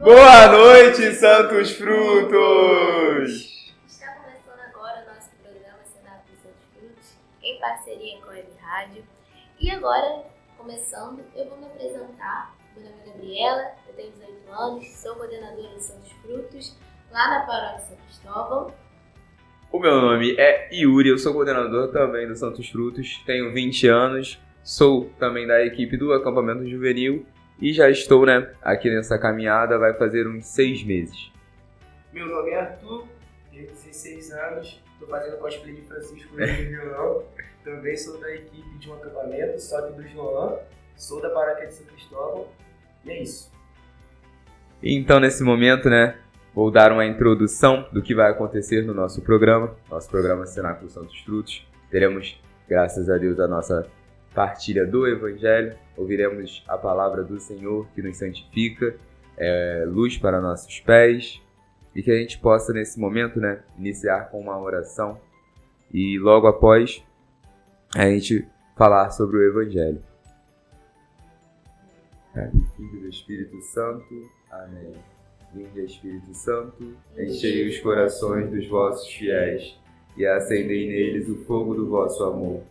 Boa noite, Santos Frutos! Está começando agora o nosso programa Senac Santos Frutos, em parceria com a Web Rádio. E agora, começando, eu vou me apresentar. Meu nome é Gabriela, eu tenho 18 anos, sou coordenadora do Santos Frutos, lá na Paróquia São Cristóvão. O meu nome é Yuri, eu sou coordenador também do Santos Frutos, tenho 20 anos, sou também da equipe do acampamento juvenil e já estou, aqui nessa caminhada, vai fazer uns 6 meses. Meu nome é Arthur, tenho 16 anos, estou fazendo cosplay de Francisco no violão. Também sou da equipe de um acampamento, só que do João, sou da Paróquia de São Cristóvão, e é isso. Então, nesse momento, vou dar uma introdução do que vai acontecer no nosso programa Senac Santos Frutos. Teremos, graças a Deus, a nossa partilha do Evangelho, ouviremos a palavra do Senhor que nos santifica, luz para nossos pés, e que a gente possa, nesse momento, iniciar com uma oração e logo após a gente falar sobre o Evangelho. Filho do Espírito Santo. Amém. Vinde, Espírito Santo, enchei os corações dos vossos fiéis e acendei neles o fogo do vosso amor.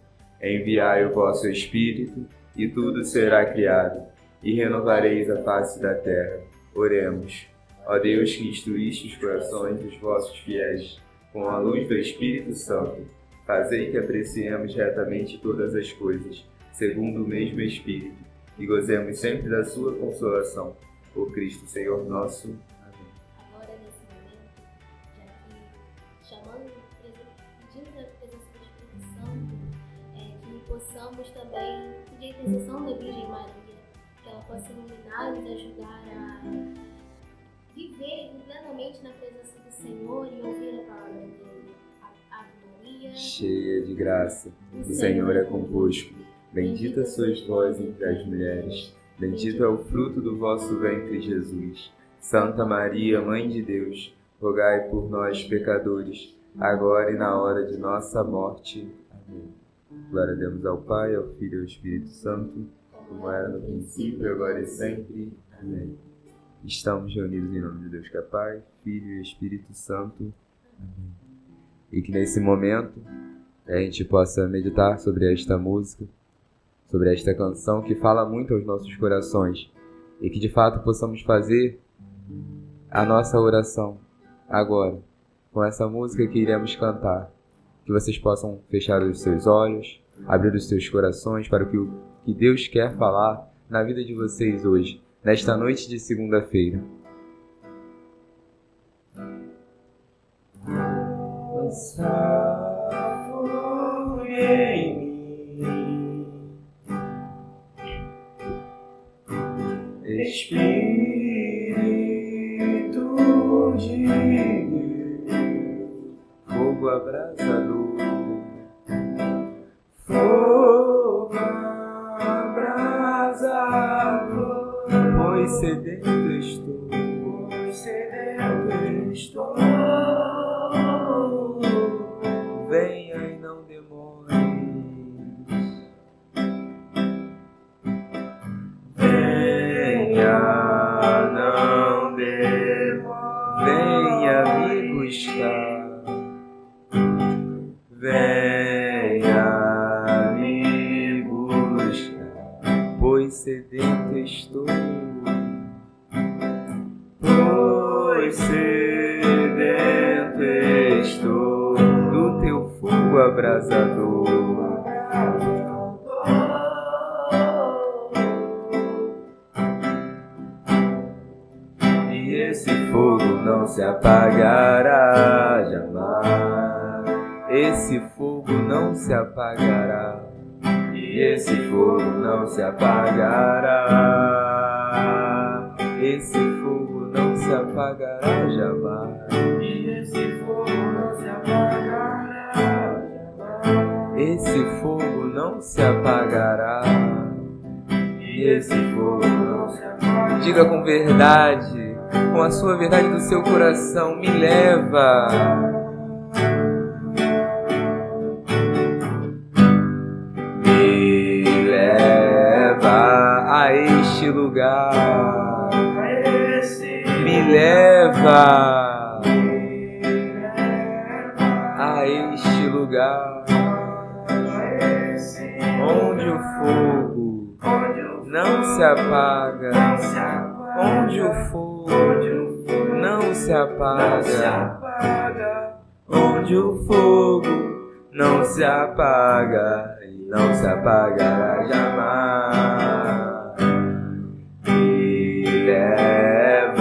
Enviai o vosso Espírito e tudo será criado e renovareis a face da terra. Oremos. Ó Deus, que instruíste os corações dos vossos fiéis com a luz do Espírito Santo, fazei que apreciemos retamente todas as coisas, segundo o mesmo Espírito, e gozemos sempre da sua consolação. Por Cristo Senhor nosso. Amém. Agora, nesse momento, já que pedindo a presença do Espírito Santo, que possamos também pedir a intercessão da Virgem Maria, que ela possa iluminar e nos ajudar a viver plenamente na presença do Senhor e ouvir a palavra dele. Ave Maria, cheia de graça, o Senhor é convosco. Bendita sois vós entre as mulheres. Bendito é o fruto do vosso ventre, Jesus. Santa Maria, Mãe de Deus, rogai por nós, pecadores, agora e na hora de nossa morte. Amém. Glória a Deus ao Pai, ao Filho e ao Espírito Santo, como era no princípio, agora e sempre. Amém. Estamos reunidos em nome de Deus que é Pai, Filho e Espírito Santo. Amém. E que nesse momento a gente possa meditar sobre esta música, sobre esta canção que fala muito aos nossos corações e que de fato possamos fazer a nossa oração agora, com essa música que iremos cantar. Que vocês possam fechar os seus olhos, abrir os seus corações para o que Deus quer falar na vida de vocês hoje, nesta noite de segunda-feira. Lança fogo em mim, Espírito de Deus, Fogo abrasador, fogo abrasador, pois sedento estou. pois sedento estou. Venha e não demore. Venha, não demore. Venha me buscar. Venha me buscar, Pois sedento estou. pois sedento estou Do teu fogo abrasador. E esse fogo não se apagará jamais. Esse fogo não se apagará. E esse fogo não se apagará. Esse fogo não se apagará jamais. E esse fogo não se apagará jamais. Esse fogo não se apagará. E esse fogo não se apagará. Diga com verdade, com a sua verdade do seu coração, me leva. Me leva a este lugar. a esse leva a este lugar onde o fogo não se apaga, onde o fogo não se apaga, onde o fogo não se apaga e não se apagará jamais. Me leva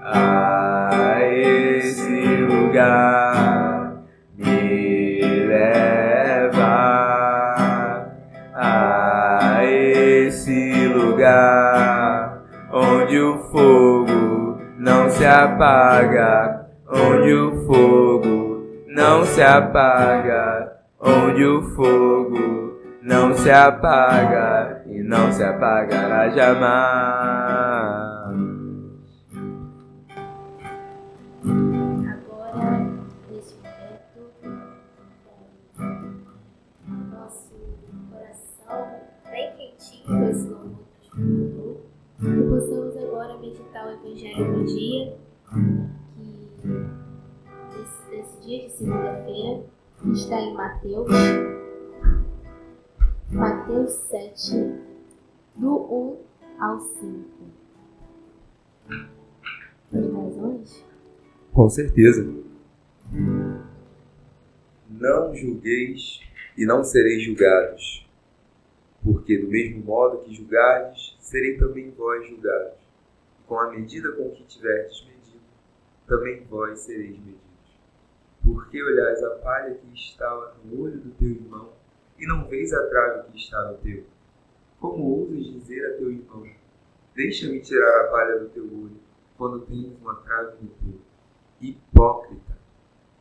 a esse lugar, me leva a esse lugar onde o fogo não se apaga, onde o fogo não se apaga, onde o fogo não se apaga e não se apagará jamais. Agora, neste momento, nosso coração bem quentinho com esse louvor transformador, que possamos agora meditar o Evangelho do dia, que esse dia de segunda-feira está em Mateus 7, do 1 ao 5. As razões? Com certeza. Não julgueis e não sereis julgados, porque do mesmo modo que julgardes, serei também vós julgados. E com a medida com que tiverdes medido, também vós sereis medidos. Porque olhais a palha que está no olho do teu irmão, e não vês a trave que está no teu? Como ousas dizer a teu irmão, deixa-me tirar a palha do teu olho, quando tens uma trave no teu? Hipócrita,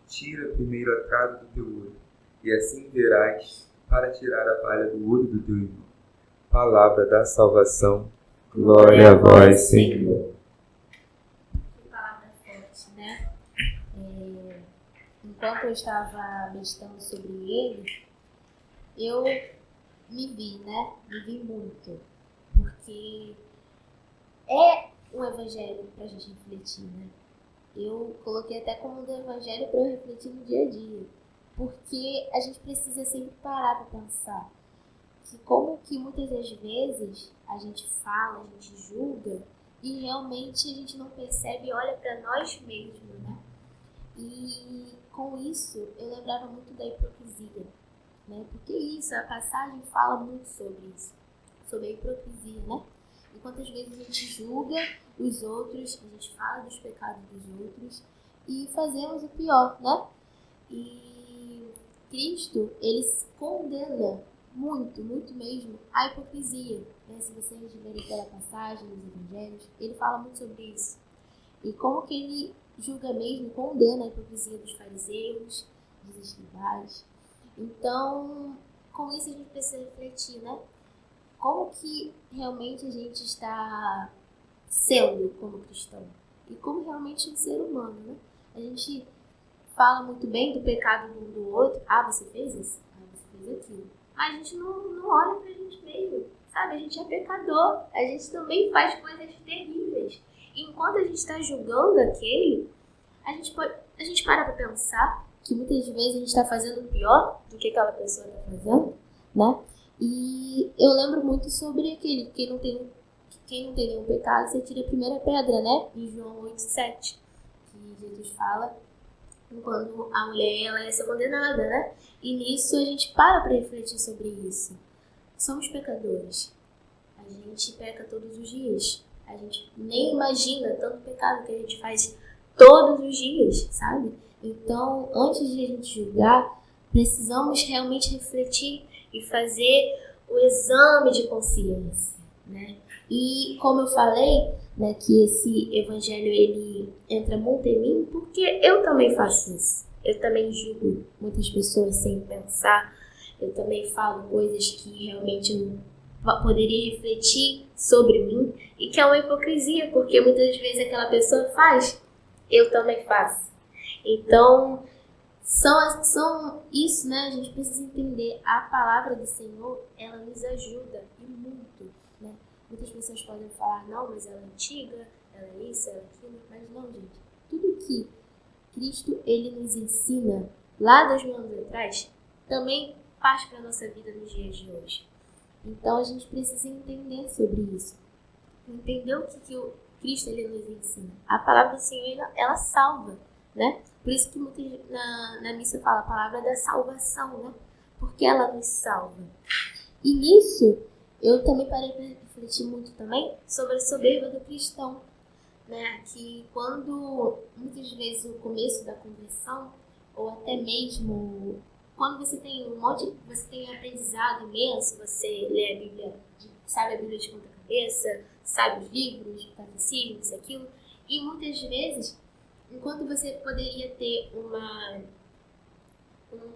tira primeiro a trave do teu olho, e assim verás para tirar a palha do olho do teu irmão. Palavra da salvação. Glória a vós, Senhor. Que palavra forte, né? Enquanto eu estava meditando sobre ele, eu me vi, né? Me vi muito. Porque é um evangelho para a gente refletir, né? Eu coloquei até como um evangelho para eu refletir no dia a dia. Porque a gente precisa sempre parar para pensar que como que muitas das vezes a gente fala, a gente julga e realmente a gente não percebe e olha para nós mesmos, né? E com isso eu lembrava muito da hipocrisia, né? Porque isso, a passagem fala muito sobre isso, sobre a hipocrisia, né? E quantas vezes a gente julga os outros, a gente fala dos pecados dos outros e fazemos o pior, né? E Cristo, ele condena muito, muito mesmo a hipocrisia, né? Se vocês verem pela passagem dos evangelhos, ele fala muito sobre isso. E como que ele julga mesmo, condena a hipocrisia dos fariseus, dos escribais. Então, com isso a gente precisa refletir, né? Como que realmente a gente está sendo como cristão? E como realmente um ser humano, né? A gente fala muito bem do pecado um do outro. Ah, você fez isso? Ah, você fez aquilo. Mas a gente não olha pra gente mesmo, sabe? A gente é pecador. A gente também faz coisas terríveis. E enquanto a gente está julgando aquele, a gente para pra pensar que muitas vezes a gente está fazendo pior do que aquela pessoa está fazendo, né? E eu lembro muito sobre aquele, quem não tem nenhum pecado, você tira a primeira pedra, né? Em João 8,7, que Jesus fala quando a mulher ela ia ser condenada, né? E nisso a gente para refletir sobre isso. Somos pecadores. A gente peca todos os dias. A gente nem imagina tanto pecado que a gente faz todos os dias, sabe? Então, antes de a gente julgar, precisamos realmente refletir e fazer o exame de consciência, né? E como eu falei, né, que esse evangelho ele entra muito em mim, porque eu também faço isso. Eu também julgo muitas pessoas sem pensar. Eu também falo coisas que realmente eu poderia refletir sobre mim e que é uma hipocrisia, porque muitas vezes aquela pessoa faz, eu também faço. Então, são isso, né? A gente precisa entender. A palavra do Senhor, ela nos ajuda e muito, né? Muitas pessoas podem falar, não, mas ela é antiga, ela é isso, ela é aquilo. Mas não, gente. Tudo que Cristo, ele nos ensina lá 2000 anos atrás, também parte para a nossa vida nos dias de hoje. Então, a gente precisa entender sobre isso. Entender o que o Cristo, ele nos ensina. A palavra do Senhor, ela salva, né? Por isso que na missa fala a palavra da salvação, né? Porque ela nos salva. E nisso, eu também parei para refletir muito também sobre a soberba do cristão, né? Que quando, muitas vezes, no começo da conversão, ou até mesmo quando você tem você tem aprendizado imenso, você lê a Bíblia, sabe a Bíblia de ponta cabeça, sabe os livros, o catecismo, isso, aquilo, e muitas vezes, enquanto você poderia ter um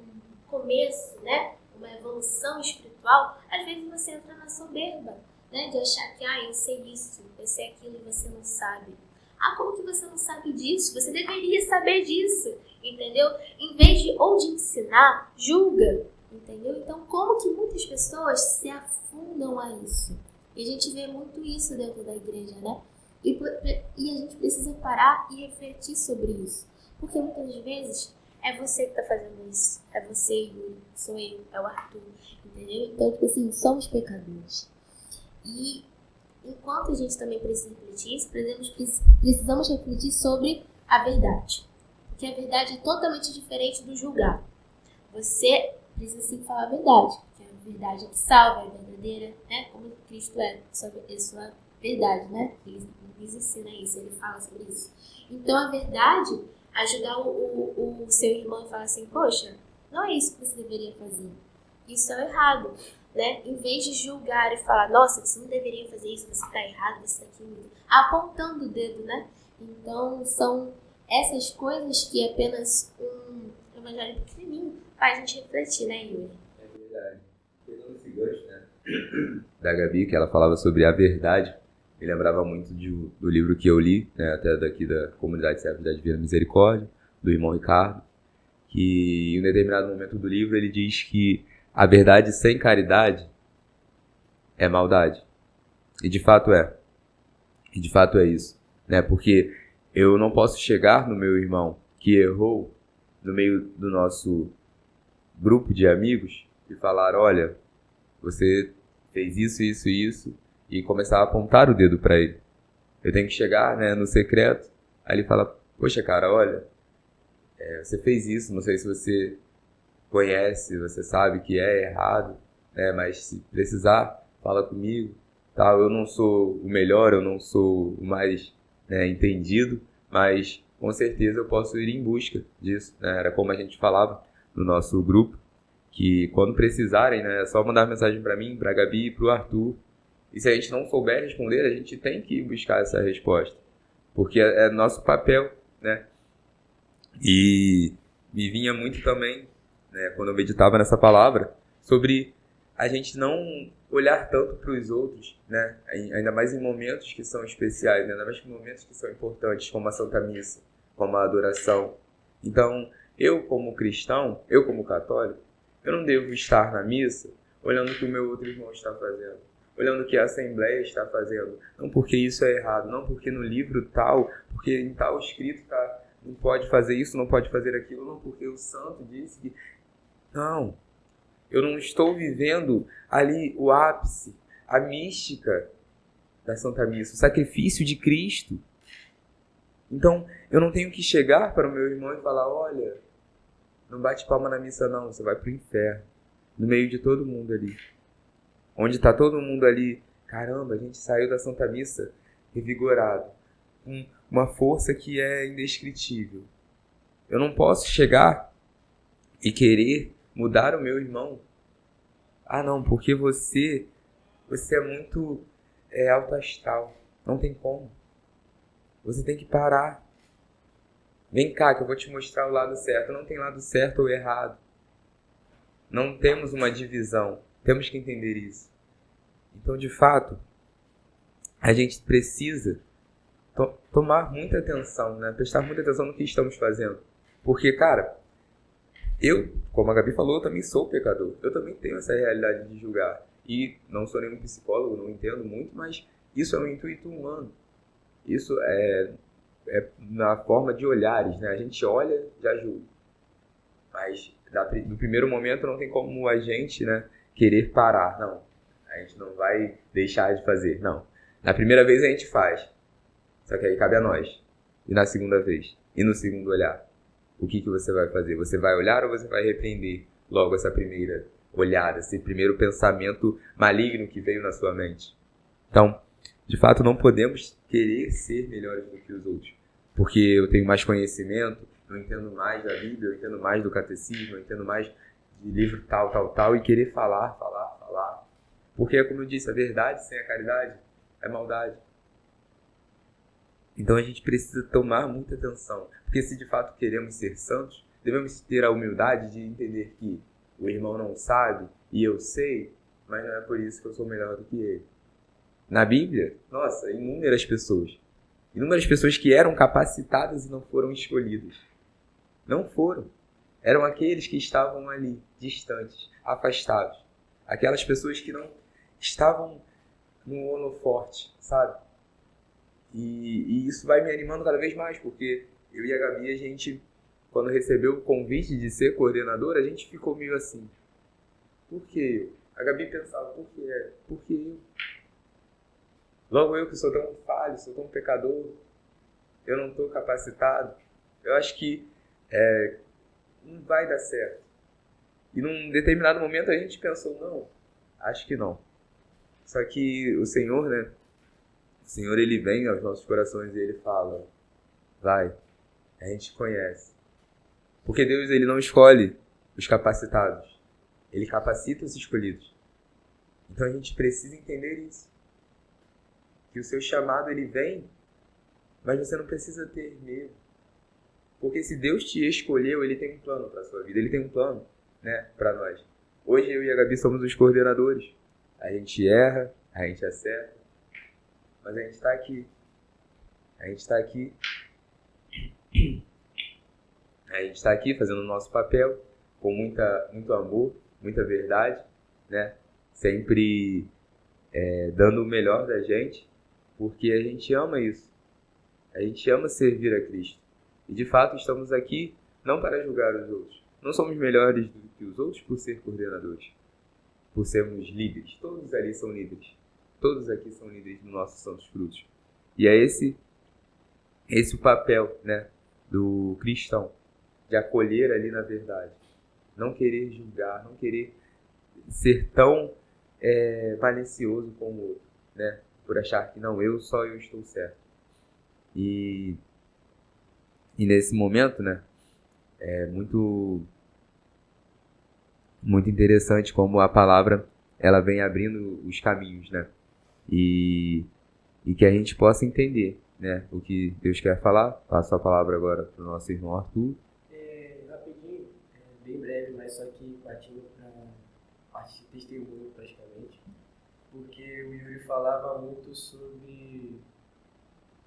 começo, né, uma evolução espiritual, às vezes você entra na soberba, né, de achar que, eu sei isso, eu sei aquilo e você não sabe. Como que você não sabe disso? Você deveria saber disso, entendeu? Em vez de ensinar, julga, entendeu? Então, como que muitas pessoas se afundam a isso? E a gente vê muito isso dentro da igreja, né? E a gente precisa parar e refletir sobre isso. Porque muitas vezes é você que está fazendo isso. É você, Yuri, sou eu, é o Arthur, entendeu? Então, tipo assim, somos pecadores. E enquanto a gente também precisa refletir isso, precisamos refletir sobre a verdade. Porque a verdade é totalmente diferente do julgar. Você precisa sim falar a verdade, porque a verdade é que salva, é verdadeira, né? Como Cristo é sua verdade, né? Ele nos ensina isso, ele fala sobre isso. Então a verdade, ajudar o seu irmão e falar assim, poxa, não é isso que você deveria fazer. Isso é errado, né? Em vez de julgar e falar, nossa, você não deveria fazer isso, você está errado, você está aqui, apontando o dedo, né? Então são essas coisas que apenas um evangelho pequenininho faz a gente refletir, né, Yuri? É verdade. Pegando esse gancho, né, da Gabi, que ela falava sobre a verdade, me lembrava muito do livro que eu li, né, até daqui da Comunidade Servos da Divina Misericórdia, do irmão Ricardo, que em um determinado momento do livro ele diz que a verdade sem caridade é maldade. E de fato é. E de fato é isso, né? Porque eu não posso chegar no meu irmão que errou no meio do nosso grupo de amigos e falar, olha, você fez isso, isso e isso, e começar a apontar o dedo para ele. Eu tenho que chegar, né, no secreto, aí ele fala, poxa cara, olha, você fez isso, não sei se você conhece, você sabe que é errado, né, mas se precisar, fala comigo, tal. Eu não sou o melhor, eu não sou o mais, né, entendido, mas com certeza eu posso ir em busca disso, né? Era como a gente falava no nosso grupo, que quando precisarem, né, é só mandar mensagem para mim, para a Gabi e para o Arthur. E se a gente não souber responder, a gente tem que ir buscar essa resposta, porque é nosso papel, né? E me vinha muito também, né, quando eu meditava nessa palavra, sobre a gente não olhar tanto para os outros, né? Ainda mais em momentos que são especiais, né? Ainda mais em momentos que são importantes, como a Santa Missa, como a adoração. Então, eu como cristão, eu como católico, eu não devo estar na missa olhando o que o meu outro irmão está fazendo, olhando o que a Assembleia está fazendo. Não porque isso é errado, não porque no livro tal, porque em tal escrito tá, não pode fazer isso, não pode fazer aquilo, não porque o santo disse que... Não, eu não estou vivendo ali o ápice, a mística da Santa Missa, o sacrifício de Cristo. Então, eu não tenho que chegar para o meu irmão e falar, olha, não bate palma na missa não, você vai para o inferno, no meio de todo mundo ali. Onde está todo mundo ali, caramba, a gente saiu da Santa Missa revigorado, com uma força que é indescritível. Eu não posso chegar e querer mudar o meu irmão. Não, porque você é muito alto astral. Não tem como. Você tem que parar. Vem cá que eu vou te mostrar o lado certo. Não tem lado certo ou errado. Não temos uma divisão. Temos que entender isso. Então, de fato, a gente precisa tomar muita atenção, né? Prestar muita atenção no que estamos fazendo. Porque, cara, eu, como a Gabi falou, eu também sou pecador. Eu também tenho essa realidade de julgar. E não sou nenhum psicólogo, não entendo muito, mas isso é um intuito humano. Isso é na forma de olhares, né? A gente olha, já julga. Mas no primeiro momento não tem como a gente, né, querer parar. Não, a gente não vai deixar de fazer. Não. Na primeira vez a gente faz. Só que aí cabe a nós. E na segunda vez? E no segundo olhar? O que você vai fazer? Você vai olhar ou você vai repreender logo essa primeira olhada, esse primeiro pensamento maligno que veio na sua mente? Então, de fato, não podemos querer ser melhores do que os outros. Porque eu tenho mais conhecimento, eu entendo mais da Bíblia, eu entendo mais do catecismo, eu entendo mais de livro tal, e querer falar. Porque, como eu disse, a verdade sem a caridade é maldade. Então a gente precisa tomar muita atenção. Porque se de fato queremos ser santos, devemos ter a humildade de entender que o irmão não sabe e eu sei, mas não é por isso que eu sou melhor do que ele. Na Bíblia, nossa, inúmeras pessoas que eram capacitadas e não foram escolhidas. Não foram. Eram aqueles que estavam ali, distantes, afastados. Aquelas pessoas que não estavam no holoforte, sabe? E isso vai me animando cada vez mais, porque eu e a Gabi, a gente, quando recebeu o convite de ser coordenadora, a gente ficou meio assim. Por que eu? A Gabi pensava, por que eu? Logo eu que sou tão falho, sou tão pecador, eu não estou capacitado. Eu acho que não vai dar certo. E num determinado momento a gente pensou, não, acho que não. Só que o Senhor, né? O Senhor, ele vem aos nossos corações e ele fala, vai, a gente conhece. Porque Deus, ele não escolhe os capacitados. Ele capacita os escolhidos. Então a gente precisa entender isso. Que o seu chamado, ele vem, mas você não precisa ter medo. Porque se Deus te escolheu, ele tem um plano para a sua vida. Ele tem um plano, né, para nós. Hoje eu e a Gabi somos os coordenadores. A gente erra, a gente acerta. Mas a gente está aqui. A gente está aqui. A gente está aqui fazendo o nosso papel com muito amor, muita verdade, né? Sempre dando o melhor da gente, porque a gente ama isso. A gente ama servir a Cristo. E de fato estamos aqui não para julgar os outros. Não somos melhores do que os outros por ser coordenadores, por sermos líderes. Todos ali são líderes. Todos aqui são líderes dos nossos santos frutos. E é esse o papel, né, do cristão, de acolher ali na verdade. Não querer julgar, não querer ser tão malicioso com o outro, né, por achar que não, só eu estou certo. E nesse momento, né, é muito interessante como a palavra ela vem abrindo os caminhos, né? E que a gente possa entender, né, o que Deus quer falar. Passo a palavra agora para o nosso irmão Arthur. Rapidinho, bem breve, mas só que partindo para a parte de testemunho praticamente, porque o Yuri falava muito sobre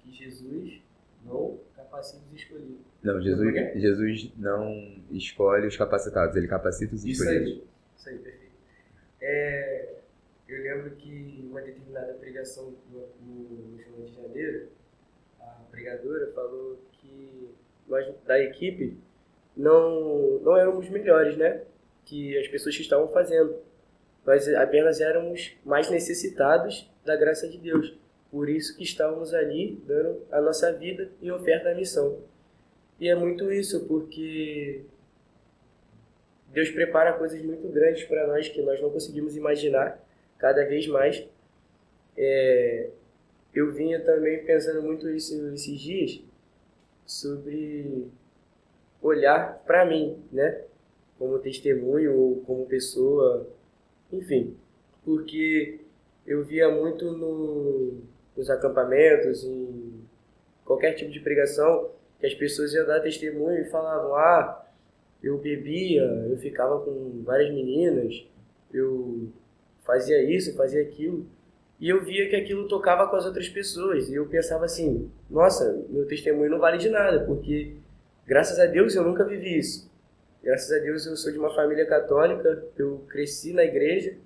que Jesus não capacita os escolhidos. Não, Jesus não escolhe os capacitados, ele capacita os escolhidos. Isso aí, perfeito. Eu lembro que em uma determinada pregação no Rio de Janeiro, a pregadora falou que nós da equipe não éramos melhores, né? Que as pessoas que estavam fazendo. Nós apenas éramos mais necessitados da graça de Deus. Por isso que estávamos ali dando a nossa vida em oferta à missão. E é muito isso, porque Deus prepara coisas muito grandes para nós que nós não conseguimos imaginar cada vez mais. Eu vinha também pensando muito isso esses dias, sobre olhar para mim, né? Como testemunho ou como pessoa, enfim. Porque eu via muito nos acampamentos, em qualquer tipo de pregação, que as pessoas iam dar testemunho e falavam, eu bebia, eu ficava com várias meninas, eu fazia isso, fazia aquilo. E eu via que aquilo tocava com as outras pessoas. E eu pensava assim, nossa, meu testemunho não vale de nada, porque graças a Deus eu nunca vivi isso. Graças a Deus eu sou de uma família católica, eu cresci na igreja.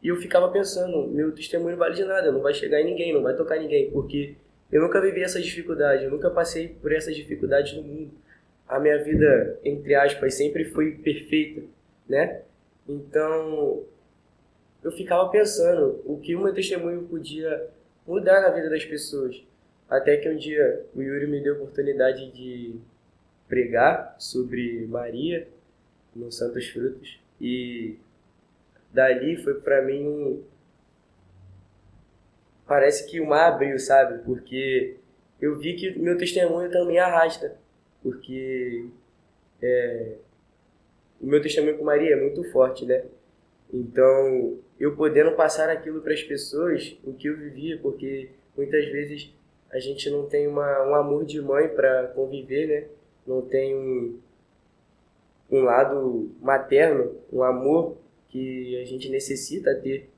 E eu ficava pensando, meu testemunho não vale de nada, não vai chegar em ninguém, não vai tocar ninguém, porque eu nunca vivi essa dificuldade, eu nunca passei por essas dificuldades no mundo. A minha vida, entre aspas, sempre foi perfeita, né? Então, eu ficava pensando o que o meu testemunho podia mudar na vida das pessoas. Até que um dia o Yuri me deu a oportunidade de pregar sobre Maria no Santos Frutos. E dali foi pra mim parece que o mar abriu, sabe? Porque eu vi que meu testemunho também arrasta. Porque o meu testemunho com Maria é muito forte, né? Então, eu podendo passar aquilo para as pessoas, o que eu vivia, porque muitas vezes a gente não tem um amor de mãe para conviver, né? Não tem um lado materno, um amor que a gente necessita ter.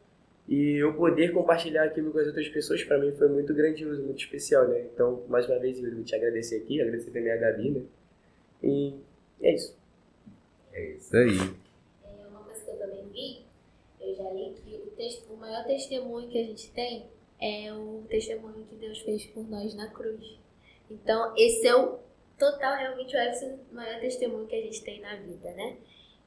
E eu poder compartilhar aquilo com as outras pessoas, para mim, foi muito grandioso, muito especial, né? Então, mais uma vez, eu vou te agradecer aqui, agradecer também a Gabi, né? E é isso. É isso aí. Uma coisa que eu também vi, eu já li que o maior testemunho que a gente tem é o testemunho que Deus fez por nós na cruz. Então, esse é o total, realmente, o maior testemunho que a gente tem na vida, né?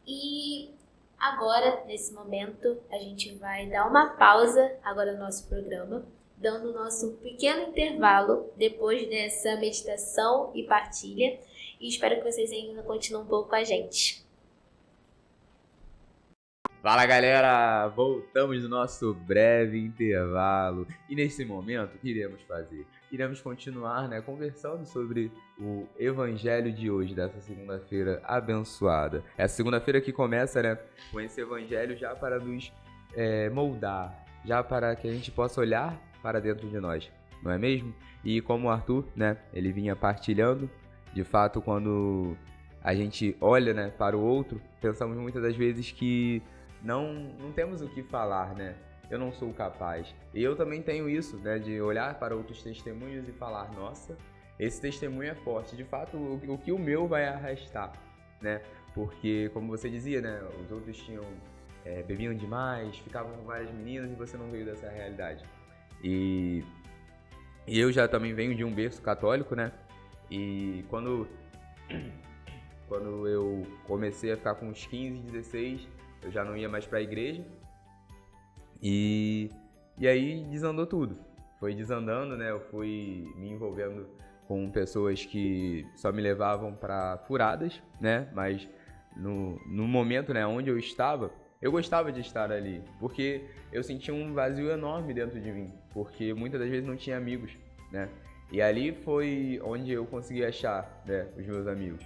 E agora, nesse momento, a gente vai dar uma pausa agora no nosso programa, dando o nosso pequeno intervalo depois dessa meditação e partilha. E espero que vocês ainda continuem um pouco com a gente. Fala galera, voltamos do nosso breve intervalo e nesse momento o que iremos fazer? Iremos continuar conversando sobre o evangelho de hoje, dessa segunda-feira abençoada. Essa segunda-feira que começa com esse evangelho já para nos moldar, já para que a gente possa olhar para dentro de nós, não é mesmo? E como o Arthur, ele vinha partilhando, de fato quando a gente olha para o outro, pensamos muitas das vezes que não temos o que falar, eu não sou capaz. E eu também tenho isso, de olhar para outros testemunhos e falar, nossa, esse testemunho é forte. De fato, o que o meu vai arrastar, Porque, como você dizia, os outros bebiam demais, ficavam com várias meninas e você não veio dessa realidade. E eu já também venho de um berço católico, E quando eu comecei a ficar com uns 15, 16, eu já não ia mais pra igreja e aí desandou tudo. Foi desandando, eu fui me envolvendo com pessoas que só me levavam pra furadas, Mas no momento, onde eu estava, eu gostava de estar ali, porque eu sentia um vazio enorme dentro de mim, porque muitas das vezes não tinha amigos, E ali foi onde eu consegui achar, os meus amigos.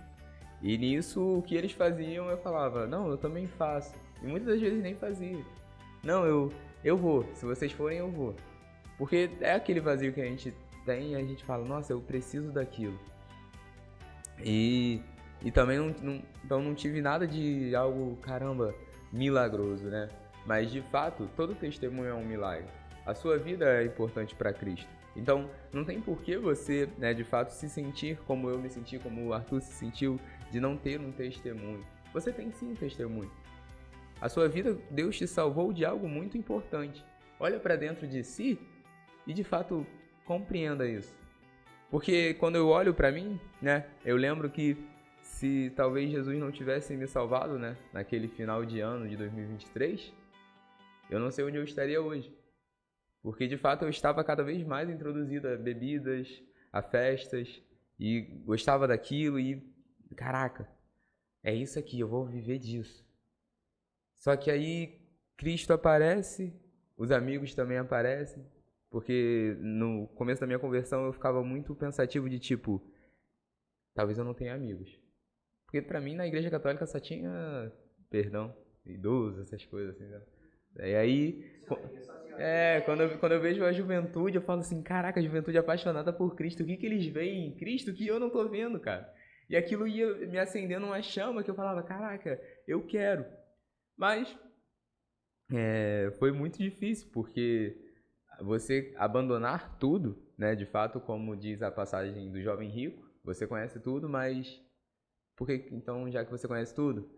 E nisso, o que eles faziam, eu falava, não, eu também faço. E muitas das vezes nem fazia. Não, eu vou. Se vocês forem, eu vou. Porque é aquele vazio que a gente tem e a gente fala, nossa, eu preciso daquilo. E também então não tive nada de algo, caramba, milagroso, Mas, de fato, todo testemunho é um milagre. A sua vida é importante para Cristo. Então, não tem por que você, de fato, se sentir como eu me senti, como o Arthur se sentiu, de não ter um testemunho. Você tem sim um testemunho. A sua vida, Deus te salvou de algo muito importante. Olha para dentro de si e, de fato, compreenda isso. Porque quando eu olho para mim, eu lembro que se talvez Jesus não tivesse me salvado, naquele final de ano de 2023, eu não sei onde eu estaria hoje. Porque, de fato, eu estava cada vez mais introduzido a bebidas, a festas, e gostava daquilo e, caraca, é isso aqui, eu vou viver disso. Só que aí Cristo aparece, os amigos também aparecem, porque no começo da minha conversão eu ficava muito pensativo de tipo, talvez eu não tenha amigos. Porque pra mim na igreja católica só tinha, perdão, idosos, essas coisas assim, E aí, quando eu vejo a juventude, eu falo assim, caraca, a juventude apaixonada por Cristo, o que eles veem em Cristo que eu não tô vendo, cara? E aquilo ia me acendendo uma chama que eu falava, caraca, eu quero. Mas foi muito difícil, porque você abandonar tudo, de fato, como diz a passagem do jovem rico, você conhece tudo, mas por que então, já que você conhece tudo,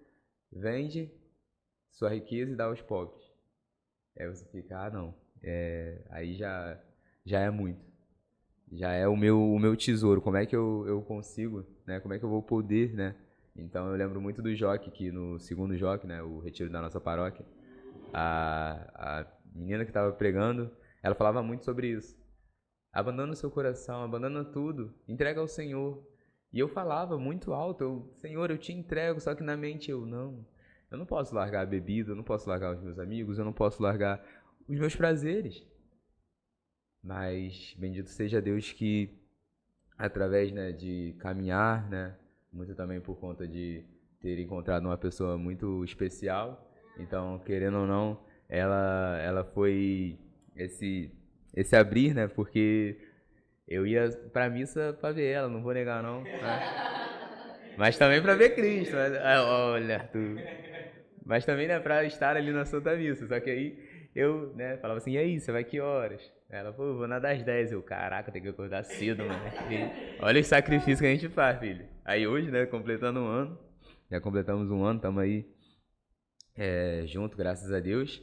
vende sua riqueza e dá aos pobres. Aí você fica, não, aí já é muito. Já é o meu tesouro. Como é que eu consigo, né? Como é que eu vou poder, né? Então eu lembro muito do Joque, que no segundo Joque, né? O retiro da nossa paróquia, a menina que estava pregando, ela falava muito sobre isso. Abandona o seu coração, abandona tudo, entrega ao Senhor. E eu falava muito alto, Senhor, eu te entrego, só que na mente eu não posso largar a bebida, eu não posso largar os meus amigos, eu não posso largar os meus prazeres. Mas bendito seja Deus que, através, né, de caminhar, né, muito também por conta de ter encontrado uma pessoa muito especial, então, querendo ou não, ela foi esse abrir, né, porque eu ia pra missa pra ver ela, não vou negar não, né? Mas também pra ver Cristo, olha, Arthur. Mas também, né, pra estar ali na Santa Missa. Só que aí eu, né, falava assim, e aí, você vai que horas? Ela, pô, vou nadar às 10. Eu, caraca, tem que acordar cedo, mano. E olha o sacrifício que a gente faz, filho. Aí hoje, né, completando um ano, já completamos um ano, estamos aí junto, graças a Deus.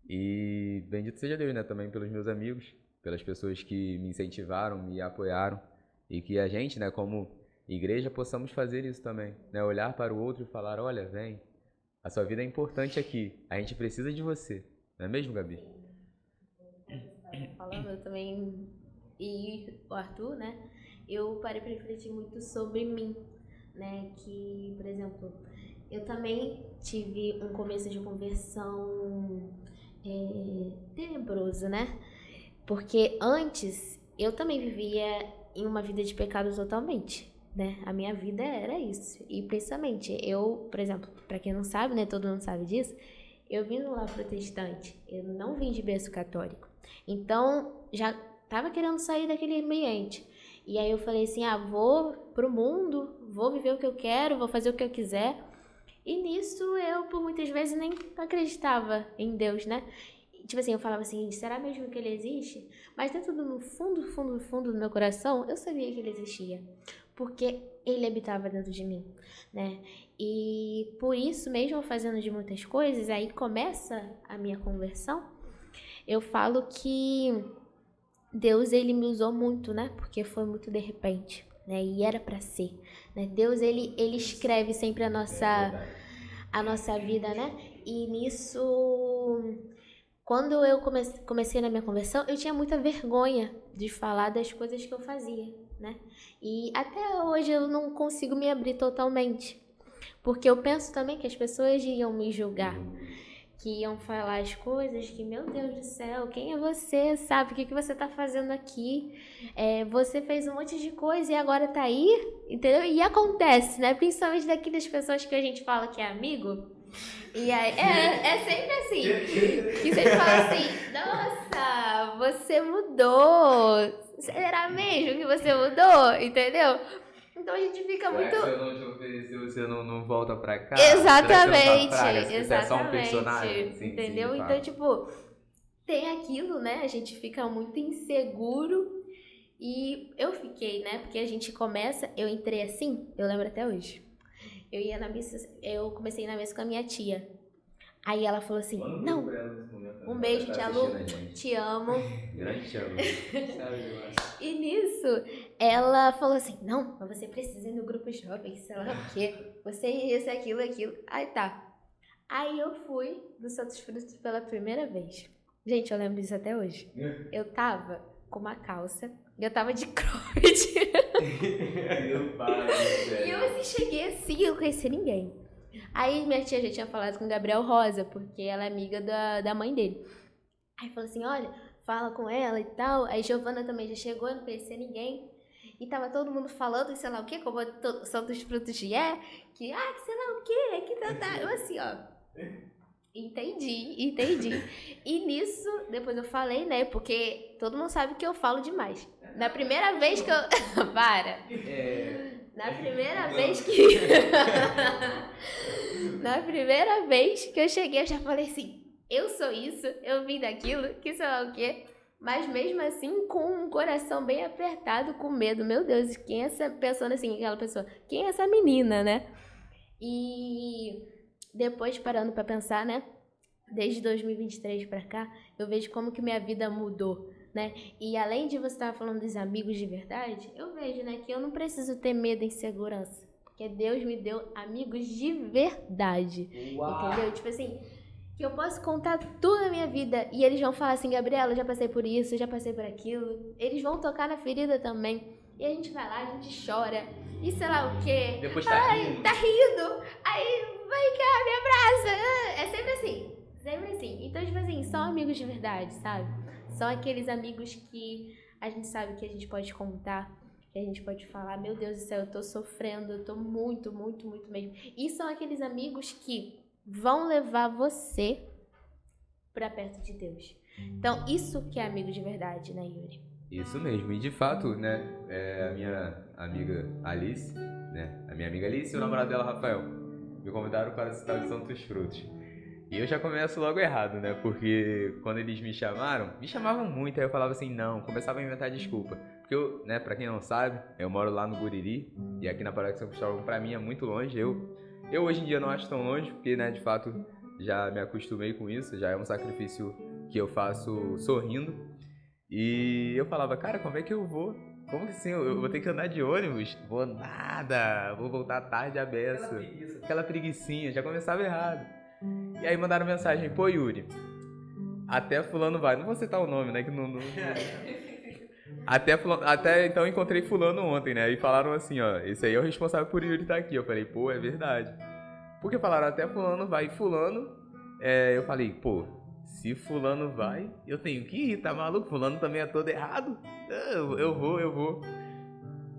E bendito seja Deus, né, também pelos meus amigos, pelas pessoas que me incentivaram, me apoiaram. E que a gente, né, como igreja, possamos fazer isso também, né, olhar para o outro e falar, olha, vem, a sua vida é importante aqui. A gente precisa de você. Não é mesmo, Gabi? Falando, eu também. E o Arthur, né? Eu parei para refletir muito sobre mim, né? Que, por exemplo, eu também tive um começo de conversão tenebroso, né? Porque antes eu também vivia em uma vida de pecado totalmente. Né? A minha vida era isso. E principalmente, eu, por exemplo, para quem não sabe, né, todo mundo sabe disso, eu vim do lar protestante, eu não vim de berço católico. Então, já tava querendo sair daquele ambiente. E aí eu falei assim, vou pro mundo, vou viver o que eu quero, vou fazer o que eu quiser. E nisso eu, por muitas vezes, nem acreditava em Deus, né? Tipo assim, eu falava assim, será mesmo que ele existe? Mas dentro no fundo do meu coração, eu sabia que ele existia. Porque ele habitava dentro de mim, né? E por isso, mesmo fazendo de muitas coisas, aí começa a minha conversão. Eu falo que Deus, ele me usou muito, né? Porque foi muito de repente, né? E era pra ser, né? Deus, ele escreve sempre a nossa vida, né? E nisso, quando eu comecei na minha conversão, eu tinha muita vergonha de falar das coisas que eu fazia, né? E até hoje eu não consigo me abrir totalmente. Porque eu penso também que as pessoas iam me julgar. Que iam falar as coisas que, meu Deus do céu, quem é você? Sabe o que você tá fazendo aqui? Você fez um monte de coisa e agora tá aí, entendeu? E acontece, né? Principalmente daqui das pessoas que a gente fala que é amigo. E aí, é sempre assim. Que sempre fala assim, nossa, você mudou. Será mesmo que você mudou? Entendeu? Então a gente fica muito... Se eu não te oferecer, você não volta pra cá? Exatamente, Você é só um personagem? Sim, entendeu? sim, então, tipo, tem aquilo, né? A gente fica muito inseguro e eu fiquei, né? Porque a gente começa, eu entrei assim, eu lembro até hoje. Eu ia na missa, eu comecei na missa com a minha tia. Aí ela falou assim, não, um beijo, tia Lu, te amo. Grande tia Lu. E nisso, ela falou assim, não, mas você precisa ir no grupo jovem, sei lá o quê. Você isso, aquilo. Aí tá. Aí eu fui do Santos Frutos pela primeira vez. Gente, eu lembro disso até hoje. Eu tava com uma calça e eu tava de cropped. E eu assim, cheguei assim, eu não conhecia ninguém. Aí minha tia já tinha falado com o Gabriel Rosa, porque ela é amiga da mãe dele. Aí falou assim, olha, fala com ela e tal. Aí Giovana também já chegou, eu não conhecia ninguém. E tava todo mundo falando, sei lá o quê, como Santos Frutos que sei lá o quê, que tá. Eu assim, ó. Entendi. E nisso, depois eu falei, né, porque todo mundo sabe que eu falo demais. Na primeira vez que eu... Para! Na primeira vez que... Na primeira vez que eu cheguei, eu já falei assim, eu sou isso, eu vim daquilo, que sei lá o quê. Mas mesmo assim, com um coração bem apertado, com medo. Meu Deus, quem é essa pessoa assim, aquela pessoa? Quem é essa menina, né? E depois, parando pra pensar, né? desde 2023 pra cá, eu vejo como que minha vida mudou, né? E além de você estar falando dos amigos de verdade, eu vejo, né, que eu não preciso ter medo e insegurança. Porque Deus me deu amigos de verdade. Uau. Entendeu? Tipo assim, que eu posso contar tudo na minha vida e eles vão falar assim, Gabriela, eu já passei por isso, eu já passei por aquilo. Eles vão tocar na ferida também. E a gente vai lá, a gente chora. E sei lá o quê. Depois tá rindo. Tá rindo. Aí, vem cá, me abraça. É sempre assim. Sempre assim. Então, tipo assim, são amigos de verdade, sabe? São aqueles amigos que a gente sabe que a gente pode contar, que a gente pode falar, meu Deus do céu, eu tô sofrendo, eu tô muito, muito, muito mesmo. E são aqueles amigos que vão levar você pra perto de Deus. Então, isso que é amigo de verdade, né, Yuri? Isso mesmo, e de fato, né, a minha amiga Alice, né, a minha amiga Alice e o namorado dela, Rafael, me convidaram para citar os Santos Frutos. E eu já começo logo errado, né, porque quando eles me chamavam muito, aí eu falava assim, não, começava a inventar desculpa. Porque eu, né, pra quem não sabe, eu moro lá no Guriri, e aqui na Paróquia São Cristóvão, pra mim é muito longe, eu hoje em dia não acho tão longe, porque, né, de fato, já me acostumei com isso, já é um sacrifício que eu faço sorrindo. E eu falava, cara, como é que eu vou? Como que assim? Eu vou ter que andar de ônibus? Vou nada, vou voltar tarde à beça. Aquela preguicinha, já começava errado. E aí mandaram mensagem, pô Yuri, até fulano vai. Não vou citar o nome, né? Que não... Até então encontrei fulano ontem, né? E falaram assim, ó, esse aí é o responsável por Yuri estar aqui. Eu falei, pô, é verdade. Porque falaram até fulano vai. Fulano, eu falei, pô, se fulano vai, eu tenho que ir, tá maluco? Fulano também é todo errado. Eu vou.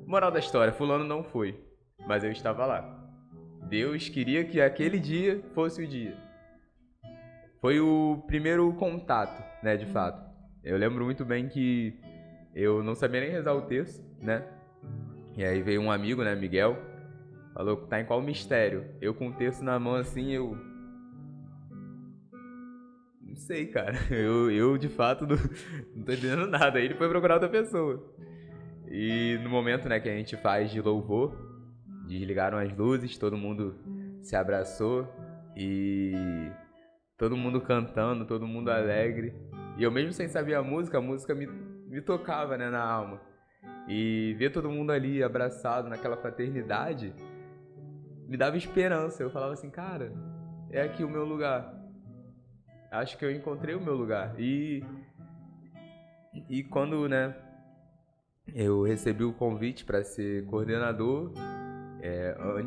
Moral da história, fulano não foi, mas eu estava lá. Deus queria que aquele dia fosse o dia. Foi o primeiro contato, né, de fato. Eu lembro muito bem que eu não sabia nem rezar o texto, né? E aí veio um amigo, né, Miguel, falou, tá em qual mistério? Eu com o texto na mão assim, eu... Não sei, cara. Eu de fato não tô entendendo nada. Aí ele foi procurar outra pessoa. E no momento, né, que a gente faz de louvor, desligaram as luzes, todo mundo se abraçou e todo mundo cantando, todo mundo alegre. E eu mesmo sem saber a música me tocava, né, na alma. E ver todo mundo ali abraçado naquela fraternidade me dava esperança. Eu falava assim, cara, é aqui o meu lugar. Acho que eu encontrei o meu lugar. E quando, né, eu recebi o convite para ser coordenador,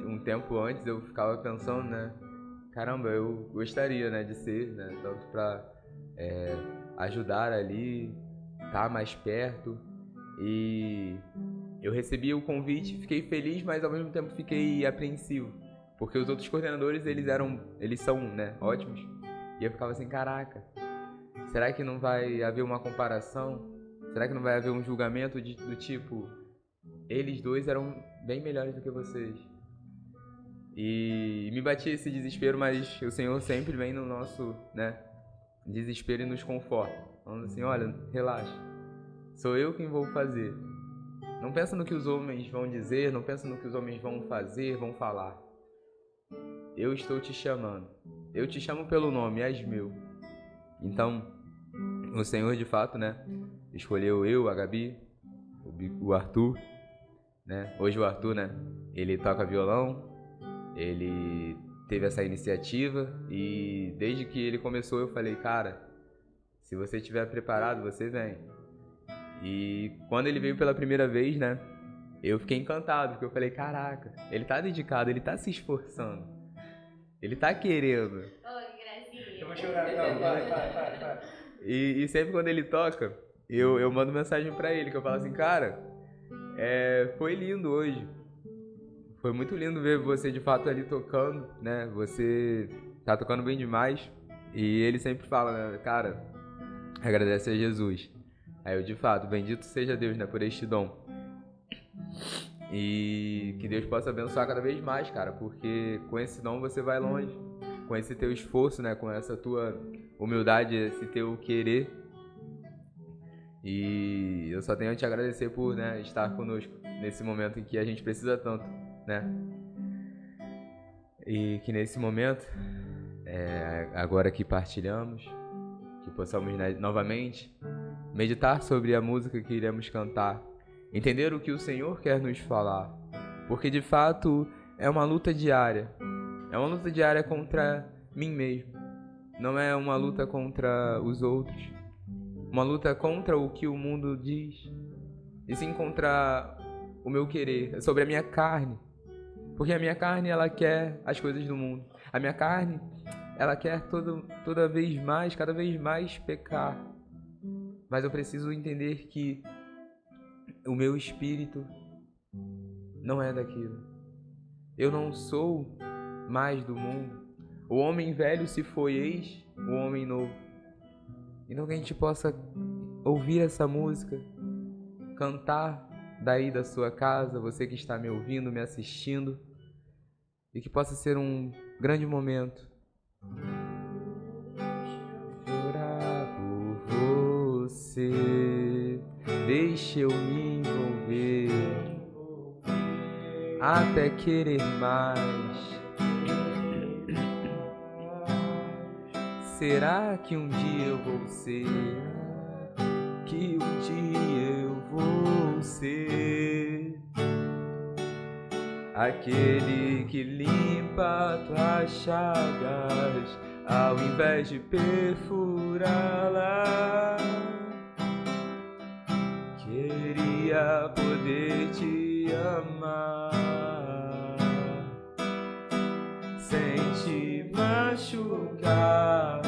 um tempo antes eu ficava pensando, né, caramba, eu gostaria, né, de ser, né, tanto para ajudar ali, estar mais perto. E eu recebi o convite, fiquei feliz, mas ao mesmo tempo fiquei apreensivo, porque os outros coordenadores eles são, né, ótimos. E eu ficava assim, caraca, será que não vai haver uma comparação? Será que não vai haver um julgamento do tipo, eles dois eram bem melhores do que vocês? E me batia esse desespero, mas o Senhor sempre vem no nosso, né, desespero e nos conforta. Falando assim, olha, relaxa, sou eu quem vou fazer. Não pensa no que os homens vão dizer, não pensa no que os homens vão fazer, vão falar. Eu estou te chamando. Eu te chamo pelo nome, és meu. Então, o Senhor de fato, né, escolheu eu, a Gabi, o Arthur, né? Hoje o Arthur, né, ele toca violão, ele teve essa iniciativa e desde que ele começou eu falei, cara, se você estiver preparado, você vem. E quando ele veio pela primeira vez, né, eu fiquei encantado, porque eu falei, caraca, ele tá dedicado, ele tá se esforçando, ele tá querendo. Eu vou chorar, não, vai. E sempre quando ele toca, eu mando mensagem pra ele, que eu falo assim, cara, foi lindo hoje. Foi muito lindo ver você de fato ali tocando, né? Você tá tocando bem demais. E ele sempre fala, né, cara, agradece a Jesus. Aí eu de fato, bendito seja Deus, né, por este dom. E que Deus possa abençoar cada vez mais, cara, porque com esse dom você vai longe. Com esse teu esforço, né, com essa tua humildade, esse teu querer. E eu só tenho a te agradecer por, né, estar conosco nesse momento em que a gente precisa tanto, né? E que nesse momento Agora que partilhamos, que possamos novamente meditar sobre a música que iremos cantar, entender o que o Senhor quer nos falar, porque de fato é uma luta diária, contra mim mesmo, não é uma luta contra os outros, uma luta contra o que o mundo diz, e sim contra o meu querer, é sobre a minha carne, porque a minha carne ela quer as coisas do mundo, a minha carne ela quer cada vez mais pecar. Mas eu preciso entender que o meu espírito não é daquilo. Eu não sou mais do mundo. O homem velho se foi, eis o homem novo. Então que a gente possa ouvir essa música, cantar daí da sua casa, você que está me ouvindo, me assistindo, e que possa ser um grande momento. Chorar por você, deixe eu me envolver, até querer mais. Será que um dia eu vou ser? Que um dia eu vou ser aquele que limpa tuas chagas, ao invés de perfurá-la. Queria poder te amar sem te machucar,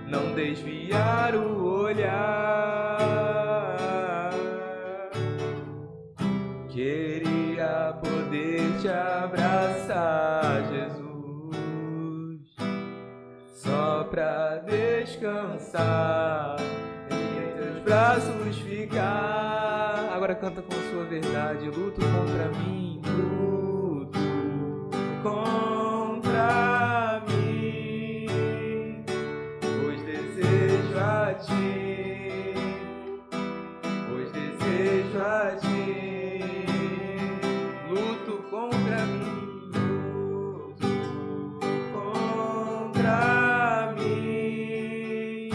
não desviar o olhar. Queria poder te abraçar, Jesus, só pra descansar, em teus braços ficar. Agora canta com sua verdade. Luto contra mim, luto contra mim, pois desejo a ti, pois desejo a ti. Luto contra mim, luto contra mim,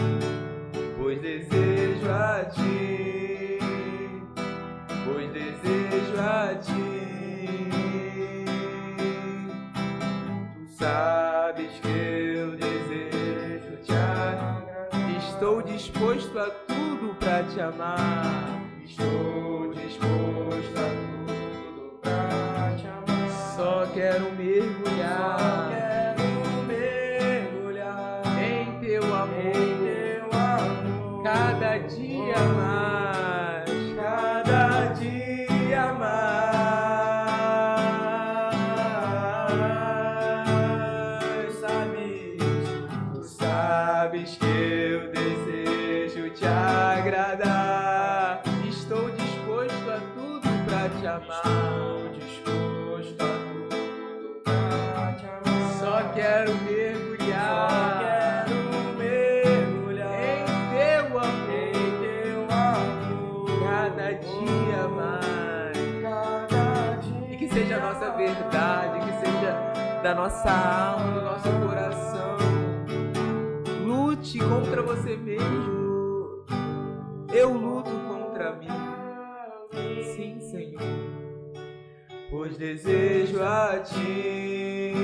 pois desejo a ti, pois desejo a ti. Tu sabes que eu desejo te amar, estou disposto a tudo pra te amar, estou disposto a tudo pra te amar. Só quero mergulhar, em teu amor, cada dia mais, cada dia mais. Tu sabes que eu desejo te agradar, estou disposto a tudo pra te amar, disposto a tudo pra te amar. Só quero mergulhar, em teu amor, cada dia mais, e que seja a nossa verdade, que seja da nossa alma, do nosso coração. Lute contra você mesmo. Eu luto contra mim. Sim, Senhor. Pois desejo a ti,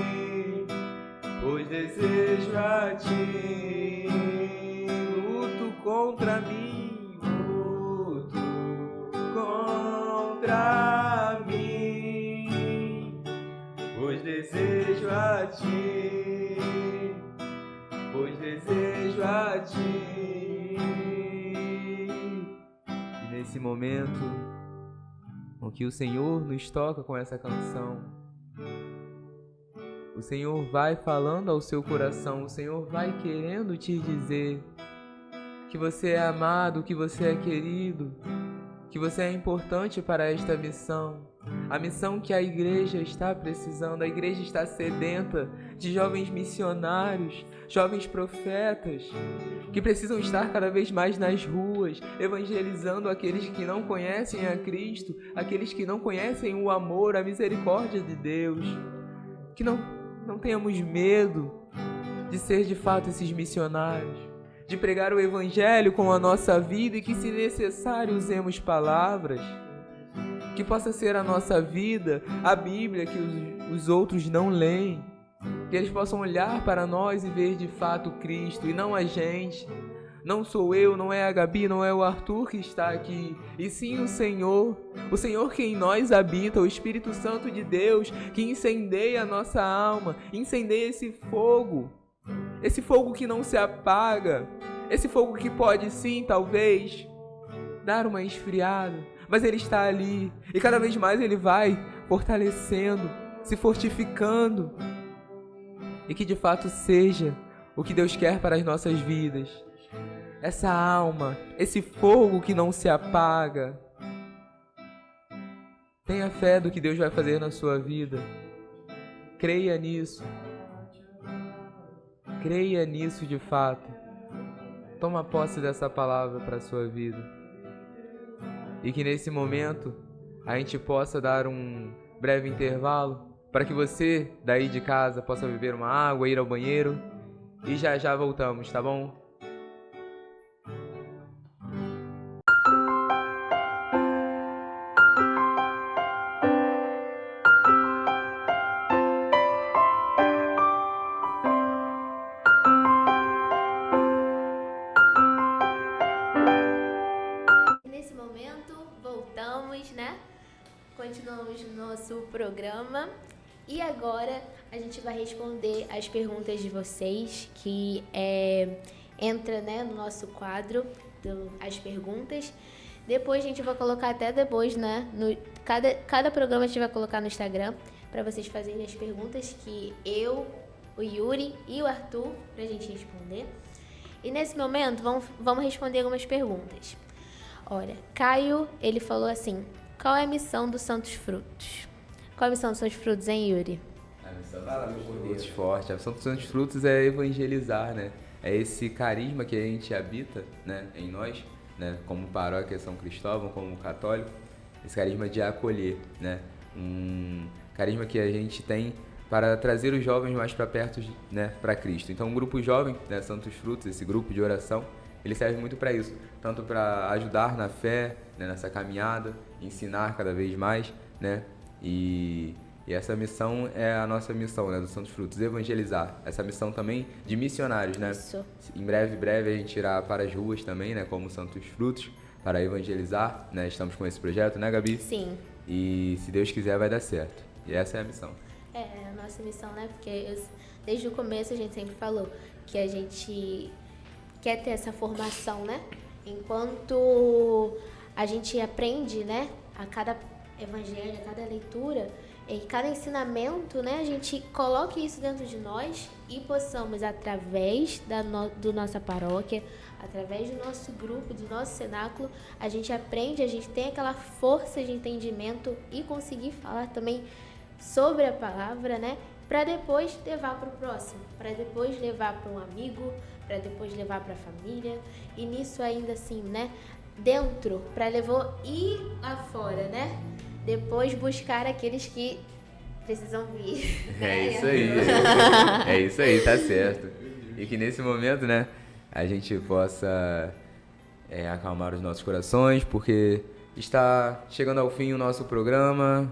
pois desejo a ti. Luto contra mim, luto contra mim, pois desejo a ti, pois desejo a ti. E nesse momento, o que o Senhor nos toca com essa canção, o Senhor vai falando ao seu coração, o Senhor vai querendo te dizer que você é amado, que você é querido, que você é importante para esta missão, a missão que a igreja está precisando. A igreja está sedenta de jovens missionários, jovens profetas, que precisam estar cada vez mais nas ruas, evangelizando aqueles que não conhecem a Cristo, aqueles que não conhecem o amor, a misericórdia de Deus. Que não tenhamos medo de ser de fato esses missionários, de pregar o Evangelho com a nossa vida e que, se necessário, usemos palavras. Que possa ser a nossa vida a Bíblia que os outros não leem. Que eles possam olhar para nós e ver de fato Cristo e não a gente. Não sou eu, não é a Gabi, não é o Arthur que está aqui, e sim o Senhor que em nós habita, o Espírito Santo de Deus, que incendeia a nossa alma, incendeia esse fogo que não se apaga, esse fogo que pode sim, talvez, dar uma esfriada, mas ele está ali, e cada vez mais ele vai fortalecendo, se fortificando, e que de fato seja o que Deus quer para as nossas vidas. Essa alma, esse fogo que não se apaga. Tenha fé do que Deus vai fazer na sua vida. Creia nisso. Creia nisso de fato. Toma posse dessa palavra para a sua vida. E que nesse momento a gente possa dar um breve intervalo para que você daí de casa possa beber uma água, ir ao banheiro. E já já voltamos, tá bom? Continuamos no nosso programa e agora a gente vai responder as perguntas de vocês, que entra, né, no nosso quadro as perguntas. Depois a gente vai colocar até depois, né, cada programa a gente vai colocar no Instagram para vocês fazerem as perguntas que eu, o Yuri e o Arthur pra gente responder. E nesse momento vamos responder algumas perguntas. Olha, Caio, ele falou assim: qual é a missão dos Santos Frutos? Qual é a missão dos Santos Frutos, hein, Yuri? A missão dos Santos Frutos forte. A missão dos Santos Frutos é evangelizar, né? É esse carisma que a gente habita, né, em nós, né, como paróquia São Cristóvão, como católico, esse carisma de acolher, né? Um carisma que a gente tem para trazer os jovens mais para perto, né, para Cristo. Então, o grupo jovem, né, Santos Frutos, esse grupo de oração, ele serve muito para isso, tanto para ajudar na fé, né, nessa caminhada, ensinar cada vez mais, né, e essa missão é a nossa missão, né, do Santos Frutos, evangelizar. Essa missão também de missionários, né? Isso. Em breve a gente irá para as ruas também, né, como Santos Frutos, para evangelizar, né? Estamos com esse projeto, né, Gabi? Sim. E se Deus quiser vai dar certo. E essa é a missão. É a nossa missão, né? Porque desde o começo a gente sempre falou que a gente quer ter essa formação, né? Enquanto a gente aprende, né, a cada evangelho, a cada leitura, e cada ensinamento, né, a gente coloque isso dentro de nós e possamos, através do nossa paróquia, através do nosso grupo, do nosso cenáculo, a gente aprende, a gente tem aquela força de entendimento e conseguir falar também sobre a palavra, né, para depois levar para o próximo, para depois levar para um amigo, para depois levar para a família, e nisso ainda assim, né, dentro, para levar ir lá fora, né, depois buscar aqueles que precisam vir. É isso aí. É isso aí, tá certo. E que nesse momento, né, a gente possa acalmar os nossos corações, porque está chegando ao fim o nosso programa.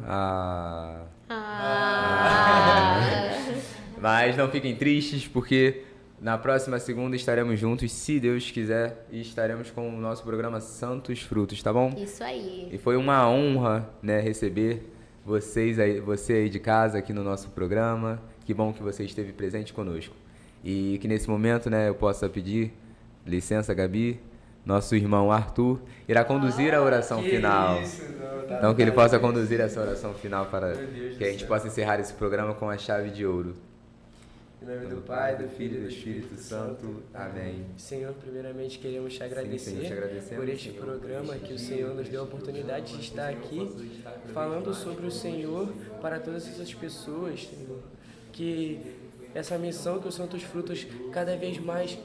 Mas não fiquem tristes, porque na próxima segunda estaremos juntos, se Deus quiser, e estaremos com o nosso programa Santos Frutos, tá bom? Isso aí. E foi uma honra, né, receber você aí de casa aqui no nosso programa. Que bom que você esteve presente conosco. E que nesse momento, né, eu possa pedir licença, Gabi, nosso irmão Arthur irá conduzir a oração final. Então que ele possa conduzir essa oração final para que a gente possa encerrar esse programa com a chave de ouro. Em nome do Pai, do Filho e do Espírito Santo. Amém. Senhor, primeiramente queremos te agradecer por este programa que o Senhor nos deu a oportunidade de estar aqui falando sobre o Senhor para todas essas pessoas, Senhor. Que essa missão, que os Santos Frutos cada vez mais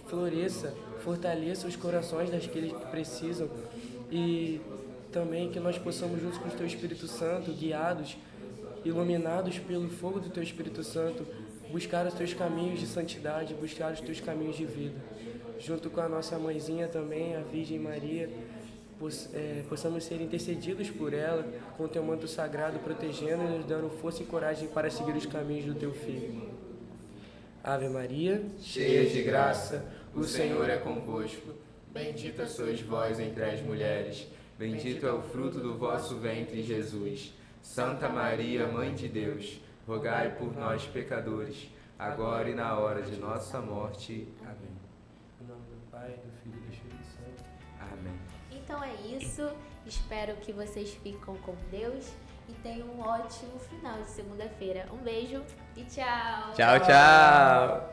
floresça, fortaleça os corações daqueles que precisam, e também que nós possamos, juntos com o Teu Espírito Santo, guiados, iluminados pelo fogo do Teu Espírito Santo, buscar os teus caminhos de santidade, buscar os teus caminhos de vida. Junto com a nossa mãezinha também, a Virgem Maria, possamos ser intercedidos por ela, com o teu manto sagrado protegendo e nos dando força e coragem para seguir os caminhos do teu Filho. Ave Maria, cheia de graça, o Senhor é convosco. Bendita sois vós entre as mulheres, bendito é o fruto do vosso ventre, Jesus. Santa Maria, Mãe de Deus, rogai por nós, pecadores, agora e na hora de nossa morte. Amém. Em nome do Pai, do Filho e do Espírito Santo. Amém. Então é isso, espero que vocês fiquem com Deus e tenham um ótimo final de segunda-feira. Um beijo e tchau! Tchau, tchau!